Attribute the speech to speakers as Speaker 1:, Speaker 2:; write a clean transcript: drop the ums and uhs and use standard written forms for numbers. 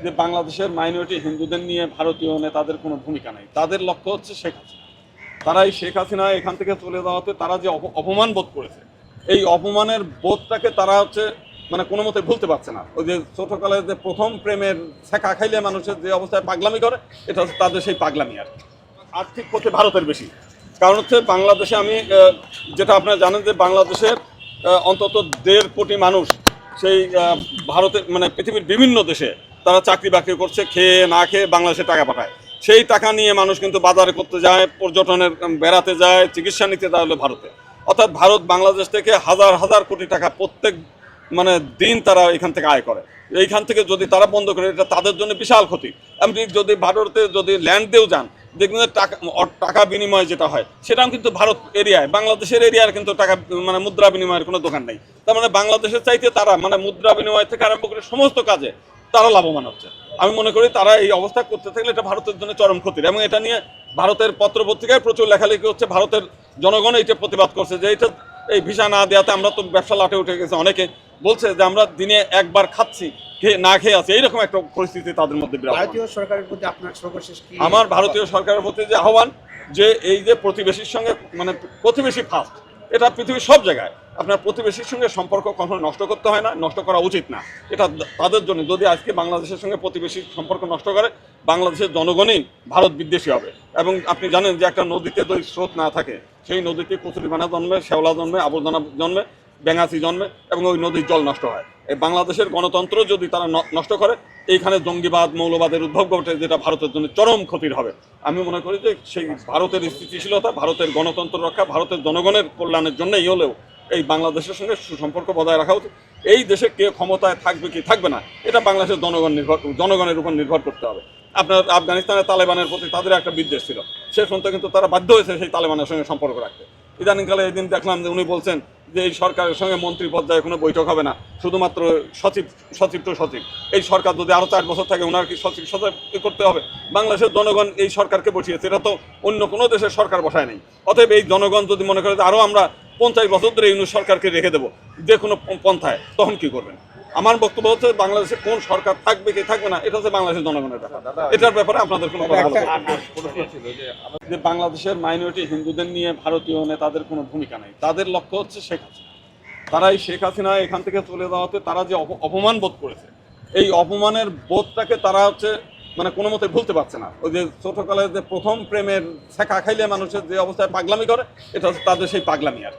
Speaker 1: যে বাংলাদেশের মাইনরিটি হিন্দুদের নিয়ে ভারতীয় নেতাদের কোনো ভূমিকা নেই। তাদের লক্ষ্য হচ্ছে শেখ হাসিনা। তারা এই শেখ হাসিনা এখান থেকে চলে যাওয়াতে তারা যে অপমান বোধ করেছে, এই অপমানের বোধটাকে তারা হচ্ছে মানে কোনো মতে ভুলতে পারছে না। ওই যে ছোটকালে যে প্রথম প্রেমের শেখা খাইলে মানুষের যে অবস্থায় পাগলামি করে, এটা হচ্ছে তাদের সেই পাগলামি। আর আর্থিক ক্ষতি ভারতের বেশি, কারণ হচ্ছে বাংলাদেশে আমি যেটা আপনারা জানেন যে বাংলাদেশের অন্তত 1.5 কোটি মানুষ সেই ভারতের মানে পৃথিবীর বিভিন্ন দেশে তারা চাকরি বাকরি করছে, খেয়ে না খেয়ে বাংলাদেশে টাকা পাঠায়। সেই টাকা নিয়ে মানুষ কিন্তু বাজারে করতে যায়, পর্যটনের বেড়াতে যায়, চিকিৎসা নিতে যায় হলো ভারতে। অর্থাৎ ভারত বাংলাদেশ থেকে হাজার হাজার কোটি টাকা প্রত্যেক মানে দিন তারা এখান থেকে আয় করে। এইখান থেকে যদি তারা বন্ধ করে, এটা তাদের জন্য বিশাল ক্ষতি। এমনি যদি ভারতে যদি ল্যান্ড দিয়েও যান, দেখবেন যে টাকা বিনিময় যেটা হয় সেটাও কিন্তু ভারত এরিয়ায়, বাংলাদেশের এরিয়ার কিন্তু টাকা মানে মুদ্রা বিনিময়ের কোনো দোকান নেই। তার মানে বাংলাদেশের চাইতে তারা মানে মুদ্রা বিনিময় থেকে আরম্ভ করে সমস্ত কাজে তারা লাভবান হচ্ছে। আমি মনে করি তারা এই অবস্থা করতে থাকলে এটা ভারতের জন্য চরম ক্ষতির। এবং এটা নিয়ে ভারতের পত্রপত্রিকায় প্রচুর লেখালেখি হচ্ছে, ভারতের জনগণ এটা প্রতিবাদ করছে যে এটা এই ভিসা না দেওয়াতে আমরা তো ব্যবসা লাটে উঠে গেছে। অনেকে বলছে যে আমরা দিনে একবার খাচ্ছি, খেয়ে না খেয়ে আছি, এইরকম একটা পরিস্থিতি তাদের মধ্যে বিরাজ।
Speaker 2: ভারতীয় সরকারের প্রতি আপনার সর্বশেষ কি?
Speaker 1: আমার ভারতীয় সরকারের প্রতি যে আহ্বান, যে এই যে প্রতিবেশীর সঙ্গে মানে প্রতিবেশী ফার্স্ট, এটা পৃথিবীর সব জায়গায় আপনার প্রতিবেশীর সঙ্গে সম্পর্ক কখনো নষ্ট করতে হয় না, নষ্ট করা উচিত না। এটা তাদের জন্য যদি আজকে বাংলাদেশের সঙ্গে প্রতিবেশী সম্পর্ক নষ্ট করে, বাংলাদেশের জনগণই ভারত বিদ্বেষী হবে। এবং আপনি জানেন যে একটা নদীতে যদি স্রোত না থাকে, সেই নদীতে কচুরিপানা জন্মে, শ্যাওলা জন্মে, আবর্জনা জন্মে, ব্যাঙাচি জন্মে এবং ওই নদীর জল নষ্ট হয়। এই বাংলাদেশের গণতন্ত্র যদি তারা নষ্ট করে, এইখানে জঙ্গিবাদ মৌলবাদের উদ্ভব ঘটে, যেটা ভারতের জন্য চরম ক্ষতির হবে। আমি মনে করি যে সেই ভারতের স্থিতিশীলতা, ভারতের গণতন্ত্র রক্ষা, ভারতের জনগণের কল্যাণের জন্যই হলেও এই বাংলাদেশের সঙ্গে সুসম্পর্ক বজায় রাখা উচিত। এই দেশে কে ক্ষমতায় থাকবে কি থাকবে না, এটা বাংলাদেশের জনগণের উপর নির্ভর করতে হবে। আপনার আফগানিস্তানের তালেবানের প্রতি তাদের একটা বিদ্বেষ ছিল, শেষ পর্যন্ত কিন্তু তারা বাধ্য হয়েছে সেই তালেবানের সঙ্গে সম্পর্ক রাখতে। ইদানিংকালে এদিন দেখলাম যে উনি বলছেন যে এই সরকারের সঙ্গে মন্ত্রী পর্যায়ে কোনো বৈঠক হবে না, শুধুমাত্র সচিব টু সচিব। এই সরকার যদি আরও 4 বছর থাকে, ওনার কি সচিব করতে হবে? বাংলাদেশের জনগণ এই সরকারকে বসিয়েছে, এটা তো অন্য কোনো দেশের সরকার বসায় নেই। অতএব এই জনগণ যদি মনে করে যে আরও আমরা 50 বছর ধরে ইউনিট সরকারকে রেখে দেবো যে কোনো পন্থায়, তখন কি করবেন? আমার বক্তব্য হচ্ছে বাংলাদেশে কোন সরকার থাকবে কি থাকবে না, এটা হচ্ছে বাংলাদেশের জনগণের ব্যাপার। এটার ব্যাপারে আপনাদের কোনো কথা যে বাংলাদেশের মাইনরিটি হিন্দুদের নিয়ে ভারতীয় নেতাদের কোনো ভূমিকা নেই। তাদের লক্ষ্য হচ্ছে শেখ হাসিনা। তারা এই শেখ হাসিনা এখান থেকে চলে যাওয়াতে তারা যে অপমান বোধ করেছে, এই অপমানের বোধটাকে তারা হচ্ছে মানে কোনো মতে ভুলতে পারছে না। ওই যে ছোটকালে যে প্রথম প্রেমের শেখা খাইলে মানুষের যে অবস্থায় পাগলামি করে, এটা হচ্ছে তাদের সেই পাগলামি। আর